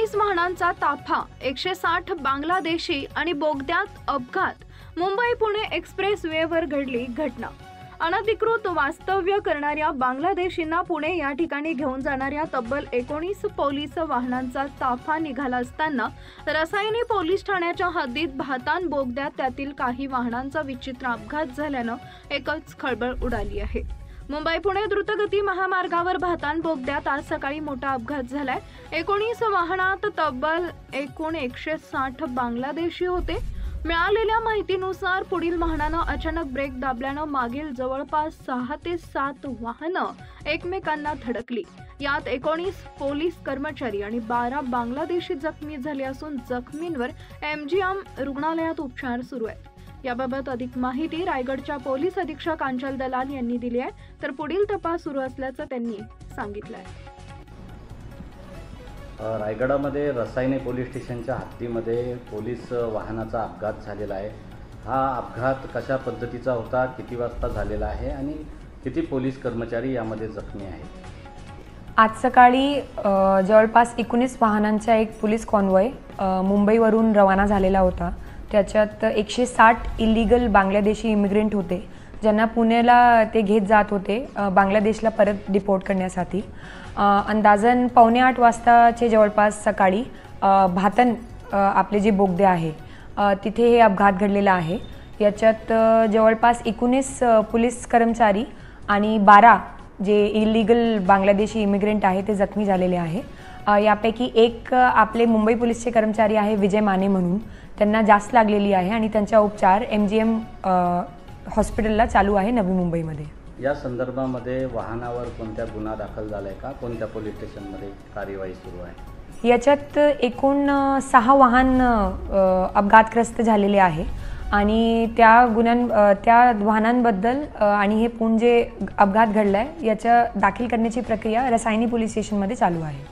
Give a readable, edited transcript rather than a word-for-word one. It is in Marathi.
19 वाहनांचा ताफा, 160 बांगलादेशी आणि बोगद्यात अपघात. मुंबई पुणे एक्सप्रेस वेवर घडली घटना. अनधिकृत वास्तव्य करणाऱ्या बांगलादेशींना पुणे या ठिकाणी घेऊन जाणाऱ्या तब्बल 19 पोलीस वाहनांचा ताफा निघाला असताना रसायनी पोलीस ठाण्याच्या हद्दीत भातान बोगद्यात त्यातील काही वाहनांचा विचित्र अपघात झाल्यानं एकच खळबळ उडाली आहे. मुंबई पुणे द्रुतगती महामार्गावर भातान बोगद्यात आज सकाळी मोठा अपघात झालाय. 19 वाहनात तब्बल एकूण 160 बांगलादेशी होते. मिळालेल्या माहितीनुसार पुढील वाहनानं अचानक ब्रेक दाबल्यानं मागील जवळपास 6 ते 7 वाहनं एकमेकांना धडकली. यात 19 पोलीस कर्मचारी आणि 12 बांगलादेशी जखमी झाले असून जखमींवर एमजीएम रुग्णालयात उपचार सुरू आहेत. याबाबत अधिक माहिती रायगडच्या पोलीस अधीक्षक अंचल दलाल यांनी दिली आहे, तर पुढील तपास सुरू असल्याचं त्यांनी सांगितलं आहे. रायगडामध्ये रसायने पोलीस स्टेशनच्या हद्दीमध्ये पोलीस वाहनाचा अपघात झालेला आहे. हा अपघात कशा पद्धतीचा होता, किती वाजता झालेला आहे आणि किती पोलीस कर्मचारी यामध्ये जखमी आहेत? आज सकाळी जवळपास 19 वाहनांचा एक पोलीस कॉन्वॉय मुंबईवरून रवाना झालेला होता. त्याच्यात 160 इलिगल बांगलादेशी इमिग्रंट होते, ज्यांना पुण्याला ते घेत जात होते बांगलादेशला परत डिपोर्ट करण्यासाठी. अंदाजन 7:45 वाजताचे जवळपास सकाळी भातन आपले जे बोगदे आहे तिथे हे अपघात घडलेला आहे. याच्यात जवळपास 19 पोलीस कर्मचारी आणि 12 जे इलिगल बांगलादेशी इमिग्रंट आहे ते जखमी झालेले आहे. यापैकी एक आपले मुंबई पोलीसचे कर्मचारी आहे विजय माने म्हणून, त्यांना जास्त लागलेली आहे आणि त्यांचा उपचार एमजीएम हॉस्पिटलला चालू आहे नवी मुंबईमध्ये. या संदर्भामध्ये वाहनावर कोणत्या गुन्हा दाखल झालाय का, कोणत्या पोलीस स्टेशनमध्ये कार्यवाही सुरू आहे? याच्यात एकूण 6 वाहन अपघातग्रस्त झालेले आहे आणि त्या वाहनांबद्दल आणि हे पूर्ण जे अपघात घडलाय याच्या दाखल करण्याची प्रक्रिया रसायनी पोलीस स्टेशनमध्ये चालू आहे.